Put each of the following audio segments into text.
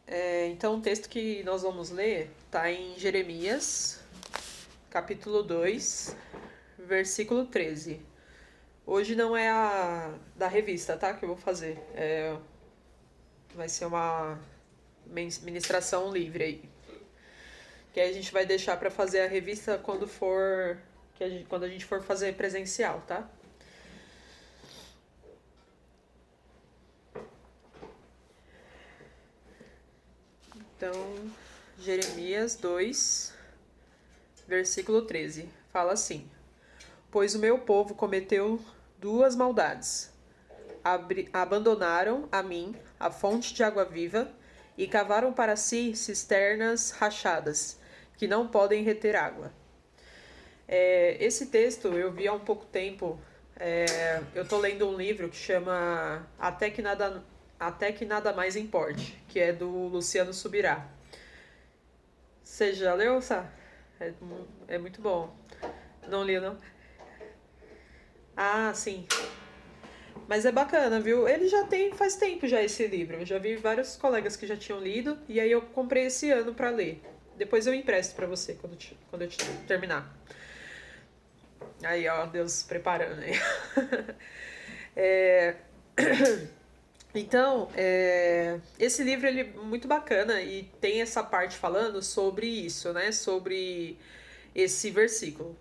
Então o texto que nós vamos ler está em Jeremias, capítulo 2, versículo 13. Hoje não é a da revista, tá? Que eu vou fazer. Vai ser uma ministração livre aí. Que aí a gente vai deixar para fazer a revista quando a gente for fazer presencial, tá? Então, Jeremias 2, versículo 13, fala assim: Pois o meu povo cometeu duas maldades. Abandonaram a mim a fonte de água viva e cavaram para si cisternas rachadas, que não podem reter água. Esse texto eu vi há um pouco tempo. Eu estou lendo um livro que chama Até que Nada Mais Importe, que é do Luciano Subirá. Você já leu, Sá? É muito bom. Não li, não? Ah, sim. Mas é bacana, viu? Ele já tem faz tempo já esse livro. Eu já vi vários colegas que já tinham lido e aí eu comprei esse ano para ler. Depois eu empresto para você quando eu terminar. Aí, ó, Deus preparando aí. é... Então, esse livro ele é muito bacana e tem essa parte falando sobre isso, né? Sobre esse versículo.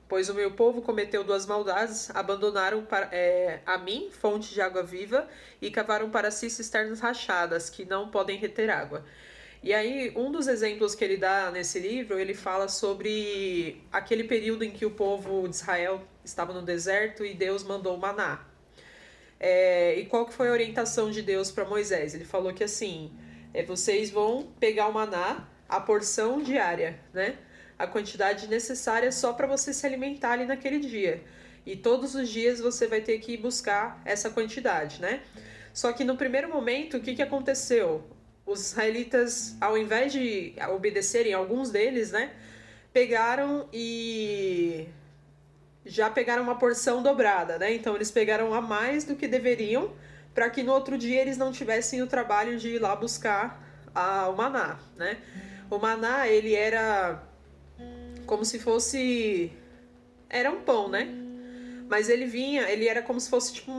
Pois o meu povo cometeu duas maldades, abandonaram a mim, fonte de água viva, e cavaram para si cisternas rachadas, que não podem reter água. E aí, um dos exemplos que ele dá nesse livro, ele fala sobre aquele período em que o povo de Israel estava no deserto e Deus mandou o maná. E qual que foi a orientação de Deus para Moisés? Ele falou que assim, vocês vão pegar o maná, a porção diária, né? A quantidade necessária só para você se alimentar ali naquele dia. E todos os dias você vai ter que buscar essa quantidade, né? Só que no primeiro momento, o que, que aconteceu? Os israelitas, ao invés de obedecerem, alguns deles, né? Pegaram e já pegaram uma porção dobrada, né? Então eles pegaram a mais do que deveriam para que no outro dia eles não tivessem o trabalho de ir lá buscar o maná, né? O maná, ele era como se fosse... Era um pão, né? Mas ele era como se fosse tipo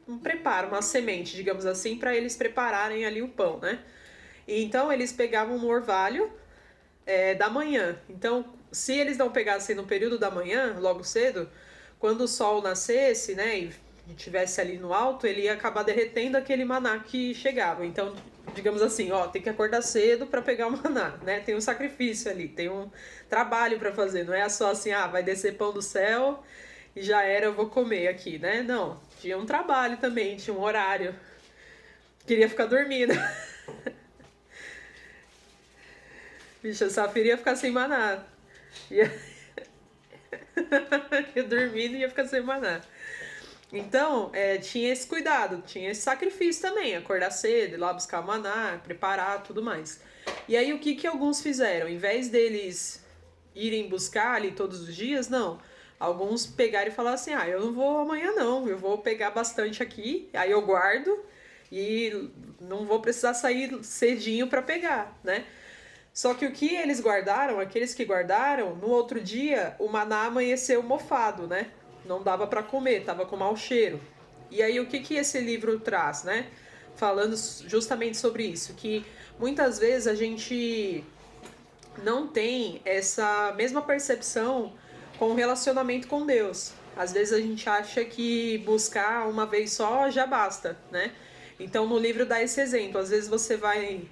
um preparo, uma semente, digamos assim, para eles prepararem ali o pão, né? E então eles pegavam no orvalho da manhã. Então, se eles não pegassem no período da manhã, logo cedo, quando o sol nascesse, né, e estivesse ali no alto, ele ia acabar derretendo aquele maná que chegava. Então, digamos assim, ó, tem que acordar cedo para pegar o maná, né? Tem um sacrifício ali, tem um trabalho para fazer, não é só assim, vai descer pão do céu e já era, eu vou comer aqui, né? Não, tinha um trabalho também, tinha um horário. Queria ficar dormindo. Bicho, a Safira ia ficar sem maná. Ia... ia dormindo e ia ficar sem maná. Então, tinha esse cuidado, tinha esse sacrifício também, acordar cedo, ir lá buscar o maná, preparar, tudo mais. E aí, o que que alguns fizeram? Em vez deles irem buscar ali todos os dias, não. Alguns pegaram e falaram assim, eu não vou amanhã não, eu vou pegar bastante aqui, aí eu guardo e não vou precisar sair cedinho para pegar, né? Só que o que eles guardaram, aqueles que guardaram, no outro dia o maná amanheceu mofado, né? Não dava para comer, tava com mau cheiro. E aí o que que esse livro traz, né? Falando justamente sobre isso, que muitas vezes a gente não tem essa mesma percepção com o relacionamento com Deus. Às vezes a gente acha que buscar uma vez só já basta, né? Então no livro dá esse exemplo. Às vezes você vai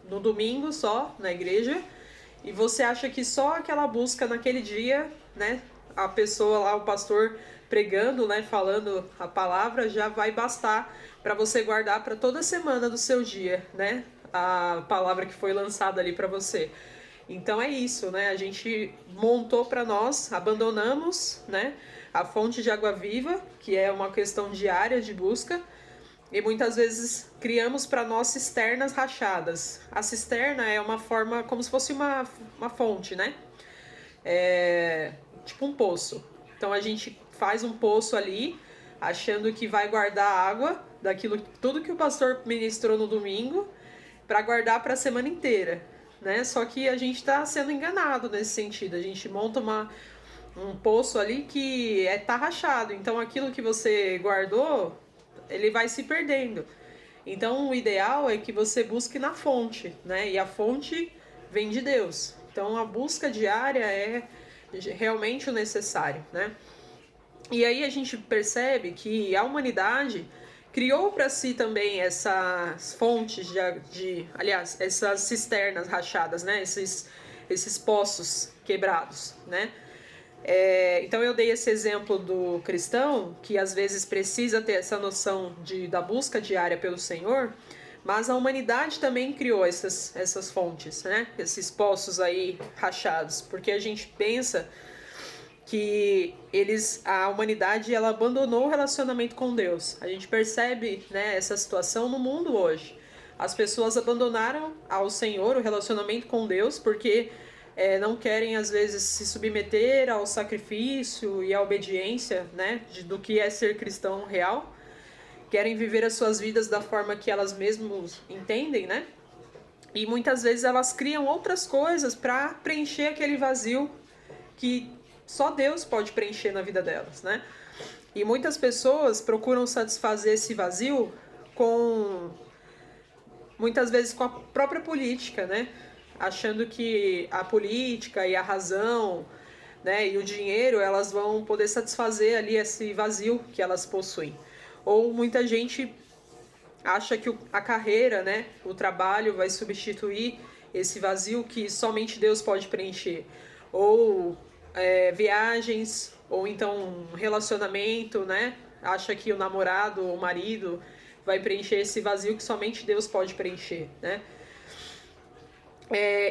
no domingo só na igreja e você acha que só aquela busca naquele dia, né? A pessoa lá, o pastor pregando, né, falando a palavra já vai bastar para você guardar para toda semana do seu dia, né? A palavra que foi lançada ali para você. Então é isso, né? A gente montou para nós, abandonamos, né, a fonte de água viva, que é uma questão diária de busca, e muitas vezes criamos para nós cisternas rachadas. A cisterna é uma forma como se fosse uma fonte, né? Tipo um poço. Então a gente faz um poço ali, achando que vai guardar água daquilo tudo que o pastor ministrou no domingo. para guardar para a semana inteira, né? Só que a gente está sendo enganado nesse sentido. A gente monta um poço ali que tá rachado. Então aquilo que você guardou, ele vai se perdendo. Então o ideal é que você busque na fonte, né? E a fonte vem de Deus. Então a busca diária é realmente o necessário, né? E aí a gente percebe que a humanidade criou para si também essas fontes aliás, essas cisternas rachadas, né? Esses poços quebrados, né? Então eu dei esse exemplo do cristão, que às vezes precisa ter essa noção da busca diária pelo Senhor, mas a humanidade também criou essas fontes, né? Esses poços aí rachados, porque a gente pensa que a humanidade ela abandonou o relacionamento com Deus. A gente percebe, né, essa situação no mundo hoje. As pessoas abandonaram ao Senhor o relacionamento com Deus porque não querem às vezes se submeter ao sacrifício e à obediência, né, do que é ser cristão real. Querem viver as suas vidas da forma que elas mesmas entendem, né? E muitas vezes elas criam outras coisas para preencher aquele vazio que só Deus pode preencher na vida delas, né? E muitas pessoas procuram satisfazer esse vazio muitas vezes com a própria política, né? Achando que a política e a razão, né, e o dinheiro, elas vão poder satisfazer ali esse vazio que elas possuem. Ou muita gente acha que a carreira, né, o trabalho vai substituir esse vazio que somente Deus pode preencher. Ou viagens, ou então um relacionamento, né? Acha que o namorado ou o marido vai preencher esse vazio que somente Deus pode preencher, né?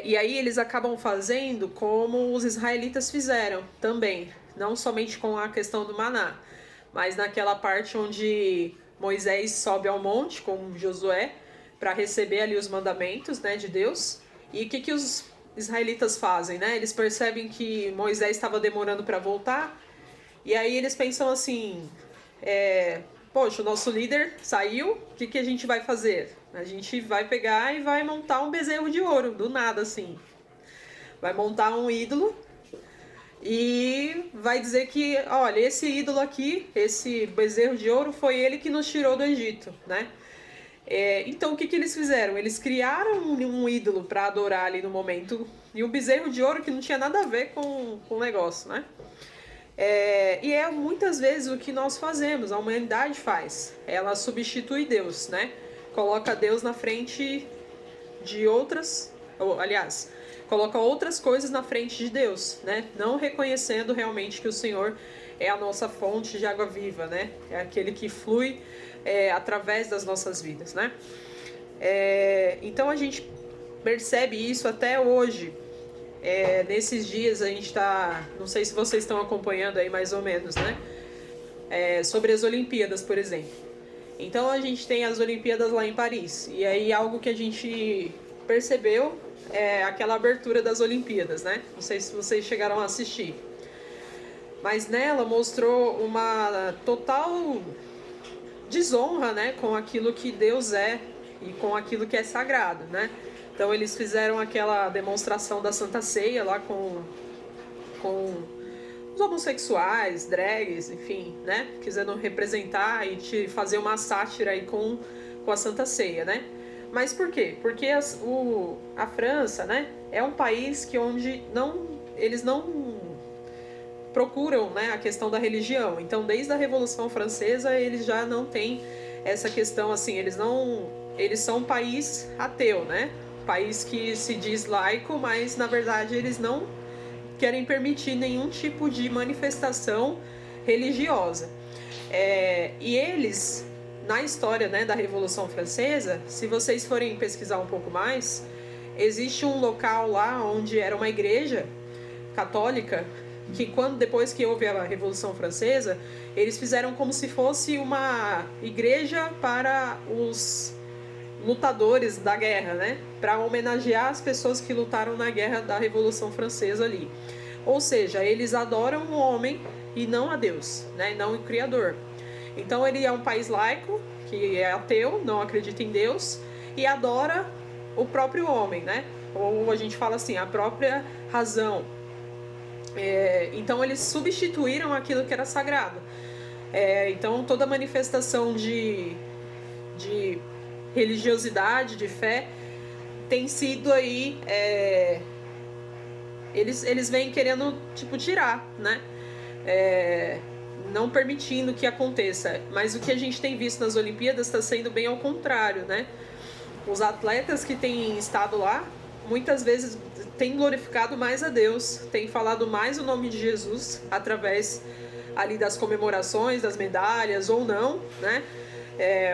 E aí eles acabam fazendo como os israelitas fizeram também, não somente com a questão do maná, mas naquela parte onde Moisés sobe ao monte com Josué para receber ali os mandamentos, né, de Deus. E o que os israelitas fazem, né? Eles percebem que Moisés estava demorando para voltar, e aí eles pensam assim, poxa, o nosso líder saiu, o que a gente vai fazer? A gente vai pegar e vai montar um bezerro de ouro, do nada assim. Vai montar um ídolo e vai dizer que, olha, esse ídolo aqui, esse bezerro de ouro, foi ele que nos tirou do Egito, né? Então o que eles fizeram? Eles criaram um ídolo para adorar ali no momento, e um bezerro de ouro que não tinha nada a ver com o negócio, né? E é muitas vezes o que nós fazemos, a humanidade faz. Ela substitui Deus, né? Coloca Deus na frente de outras, aliás, coloca outras coisas na frente de Deus, né? Não reconhecendo realmente que o Senhor é a nossa fonte de água viva, né? É aquele que flui através das nossas vidas, né? Então a gente percebe isso até hoje. Nesses dias a gente tá, não sei se vocês estão acompanhando aí mais ou menos, né? Sobre as Olimpíadas, por exemplo. Então a gente tem as Olimpíadas lá em Paris. E aí algo que a gente percebeu é aquela abertura das Olimpíadas, né? Não sei se vocês chegaram a assistir. Mas nela mostrou uma total desonra, né, com aquilo que Deus é e com aquilo que é sagrado, né? Então eles fizeram aquela demonstração da Santa Ceia lá com os homossexuais, drags, enfim, né? Quisendo representar e fazer uma sátira aí com a Santa Ceia, né? Mas por quê? Porque a França, né, é um país onde eles não procuram, né, a questão da religião. Então, desde a Revolução Francesa, eles já não têm essa questão assim, eles são um país ateu, né? País que se diz laico, mas na verdade eles não querem permitir nenhum tipo de manifestação religiosa. E eles, na história, né, da Revolução Francesa, se vocês forem pesquisar um pouco mais, existe um local lá onde era uma igreja católica que depois que houve a Revolução Francesa, eles fizeram como se fosse uma igreja para os lutadores da guerra, né? Para homenagear as pessoas que lutaram na guerra da Revolução Francesa ali. Ou seja, eles adoram o homem e não a Deus, né? Não o Criador. Então ele é um país laico, que é ateu, não acredita em Deus, e adora o próprio homem, né? Ou a gente fala assim, a própria razão. Então eles substituíram aquilo que era sagrado. Então toda manifestação de religiosidade, de fé, tem sido aí... Eles vêm querendo, tipo, tirar, né? Não permitindo que aconteça. Mas o que a gente tem visto nas Olimpíadas está sendo bem ao contrário, né? Os atletas que têm estado lá, muitas vezes têm glorificado mais a Deus, têm falado mais o nome de Jesus através ali das comemorações, das medalhas ou não, né?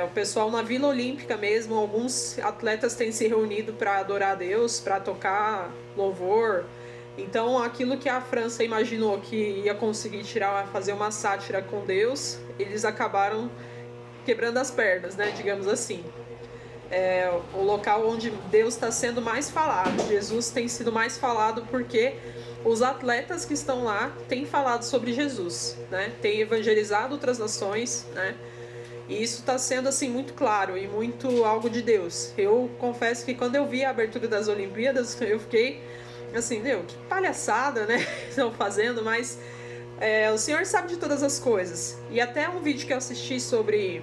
O pessoal na Vila Olímpica mesmo, alguns atletas têm se reunido para adorar a Deus, para tocar louvor. Então, aquilo que a França imaginou que ia conseguir fazer uma sátira com Deus, eles acabaram quebrando as pernas, né? Digamos assim. O local onde Deus está sendo mais falado, Jesus tem sido mais falado porque os atletas que estão lá têm falado sobre Jesus, né? Têm evangelizado outras nações, né? E isso está sendo assim muito claro e muito algo de Deus. Eu confesso que quando eu vi a abertura das Olimpíadas, eu fiquei assim, que palhaçada, né? Estão fazendo, mas o Senhor sabe de todas as coisas. E até um vídeo que eu assisti sobre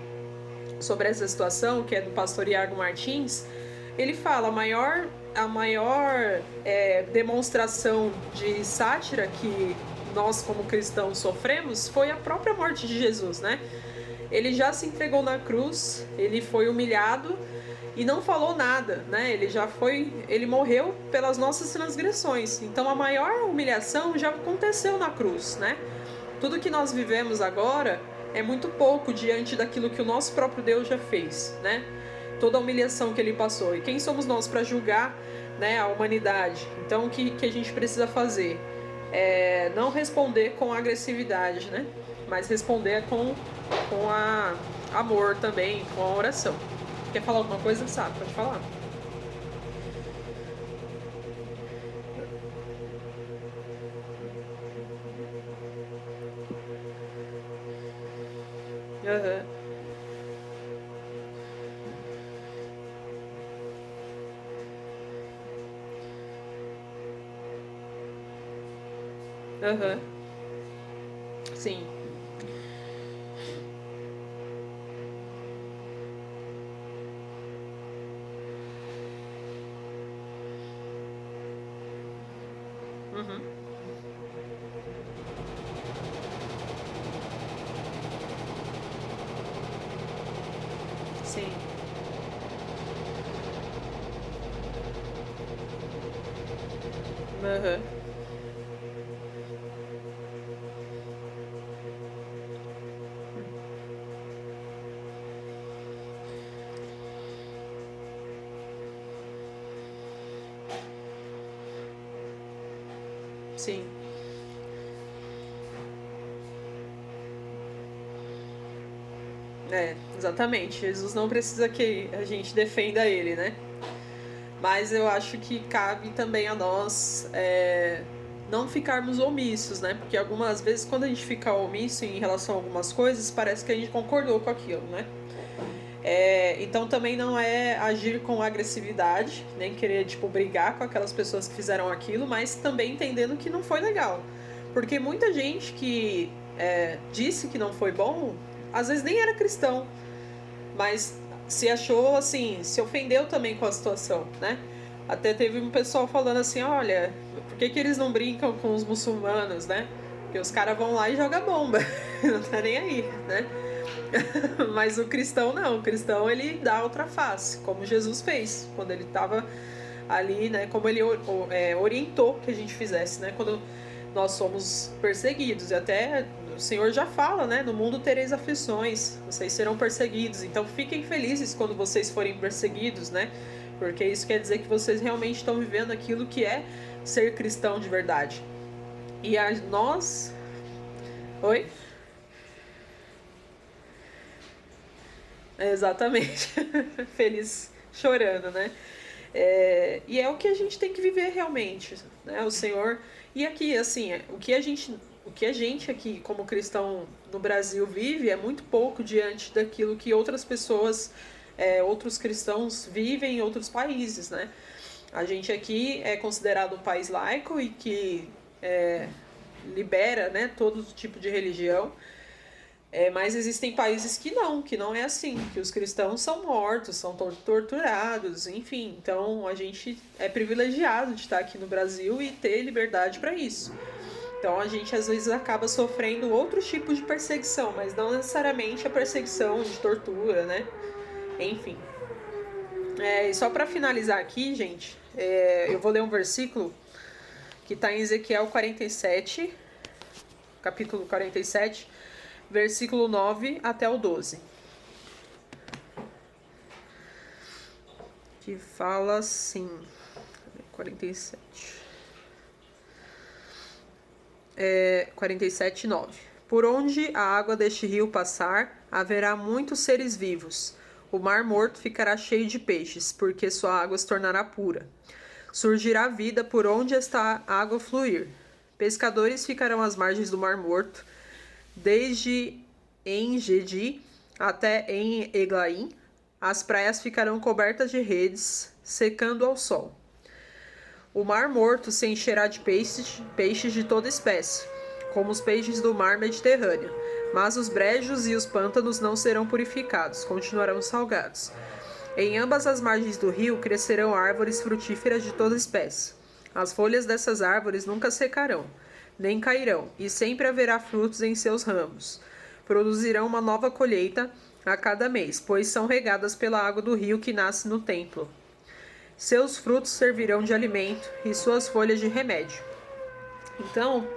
essa situação, que é do pastor Iago Martins, ele fala, a maior demonstração de sátira que nós como cristãos sofremos foi a própria morte de Jesus, né? Ele já se entregou na cruz, ele foi humilhado e não falou nada, né? Ele morreu pelas nossas transgressões. Então a maior humilhação já aconteceu na cruz, né? Tudo que nós vivemos agora é muito pouco diante daquilo que o nosso próprio Deus já fez, né? Toda a humilhação que ele passou. E quem somos nós para julgar, né, a humanidade? Então o que a gente precisa fazer? Não responder com agressividade, né? Mas responder com amor também, com a oração. Quer falar alguma coisa? Sabe, pode falar. Aham. Aham. Sim. Uhum. Sim. Aham. Sim. Exatamente. Jesus não precisa que a gente defenda ele, né? Mas eu acho que cabe também a nós não ficarmos omissos, né? Porque algumas vezes quando a gente fica omisso em relação a algumas coisas, parece que a gente concordou com aquilo, né? Então também não é agir com agressividade, nem querer, tipo, brigar com aquelas pessoas que fizeram aquilo, mas também entendendo que não foi legal. Porque muita gente que disse que não foi bom, às vezes nem era cristão, mas se achou assim, se ofendeu também com a situação, né? Até teve um pessoal falando assim, olha, por que eles não brincam com os muçulmanos, né? Porque os caras vão lá e jogam bomba, não tá nem aí, né? Mas o cristão não, o cristão ele dá outra face, como Jesus fez, quando ele estava ali, né? Como ele orientou que a gente fizesse, né? Quando nós somos perseguidos, e até o Senhor já fala, né? No mundo tereis aflições, vocês serão perseguidos, então fiquem felizes quando vocês forem perseguidos, né? Porque isso quer dizer que vocês realmente estão vivendo aquilo que é ser cristão de verdade. E nós... Oi? Exatamente. Feliz chorando, né? E é o que a gente tem que viver realmente, né? O Senhor... E aqui, assim, o que a gente aqui, como cristão no Brasil, vive é muito pouco diante daquilo que outras pessoas outros cristãos vivem em outros países, né? A gente aqui é considerado um país laico e que libera, né, todo tipo de religião. Mas existem países que não é assim, que os cristãos são mortos, são torturados, enfim. Então a gente é privilegiado de estar aqui no Brasil e ter liberdade para isso. Então a gente às vezes acaba sofrendo outros tipos de perseguição, mas não necessariamente a perseguição de tortura, né? Enfim. E só para finalizar aqui, gente, eu vou ler um versículo que está em Ezequiel 47, capítulo 47, versículo 9 até o 12. Que fala assim, 47. 47, 9. Por onde a água deste rio passar, haverá muitos seres vivos. O mar morto ficará cheio de peixes, porque sua água se tornará pura. Surgirá vida por onde esta água fluir. Pescadores ficarão às margens do mar morto, desde En-Gedi até En-Eglaim. As praias ficarão cobertas de redes, secando ao sol. O mar morto se encherá de peixes de toda espécie, como os peixes do mar Mediterrâneo, mas os brejos e os pântanos não serão purificados, continuarão salgados. Em ambas as margens do rio crescerão árvores frutíferas de toda espécie. As folhas dessas árvores nunca secarão, nem cairão, e sempre haverá frutos em seus ramos. Produzirão uma nova colheita a cada mês, pois são regadas pela água do rio que nasce no templo. Seus frutos servirão de alimento e suas folhas de remédio. Então,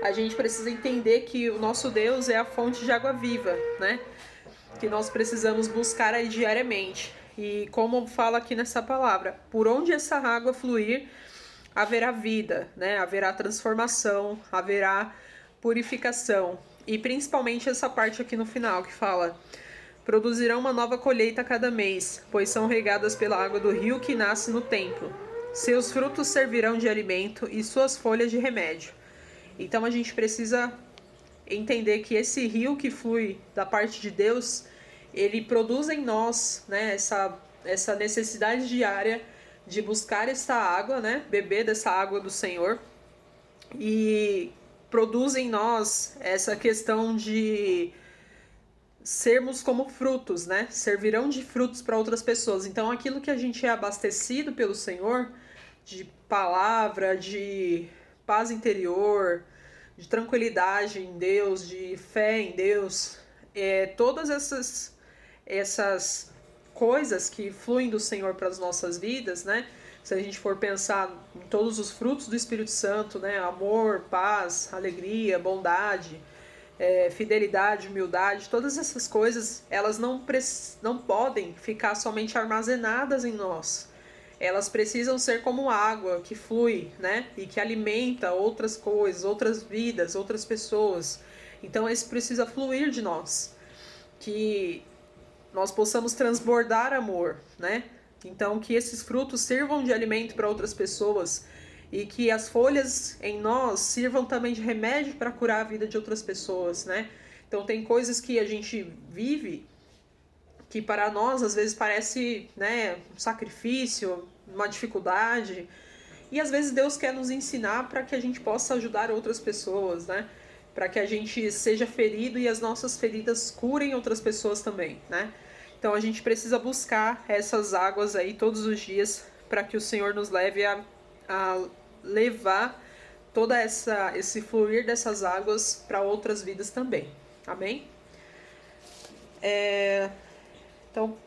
a gente precisa entender que o nosso Deus é a fonte de água viva, né? Que nós precisamos buscar aí diariamente. E como fala aqui nessa palavra, por onde essa água fluir, haverá vida, né? Haverá transformação, haverá purificação. E principalmente essa parte aqui no final que fala: produzirão uma nova colheita a cada mês, pois são regadas pela água do rio que nasce no templo. Seus frutos servirão de alimento e suas folhas de remédio. Então a gente precisa entender que esse rio que flui da parte de Deus, ele produz em nós, né, essa necessidade diária de buscar essa água, né, beber dessa água do Senhor, e produz em nós essa questão de sermos como frutos, né? Servirão de frutos para outras pessoas. Então, aquilo que a gente é abastecido pelo Senhor, de palavra, de paz interior, de tranquilidade em Deus, de fé em Deus, todas essas coisas que fluem do Senhor para as nossas vidas, né? Se a gente for pensar em todos os frutos do Espírito Santo, né? Amor, paz, alegria, bondade, fidelidade, humildade, todas essas coisas, elas não podem ficar somente armazenadas em nós. Elas precisam ser como água que flui, né? E que alimenta outras coisas, outras vidas, outras pessoas. Então, isso precisa fluir de nós. Que nós possamos transbordar amor, né? Então, que esses frutos sirvam de alimento para outras pessoas e que as folhas em nós sirvam também de remédio para curar a vida de outras pessoas, né? Então, tem coisas que a gente vive que para nós às vezes parece, né, um sacrifício, uma dificuldade, e às vezes Deus quer nos ensinar para que a gente possa ajudar outras pessoas, né? Para que a gente seja ferido e as nossas feridas curem outras pessoas também, né? Então a gente precisa buscar essas águas aí todos os dias para que o Senhor nos leve a levar toda esse fluir dessas águas para outras vidas também. Amém? Então,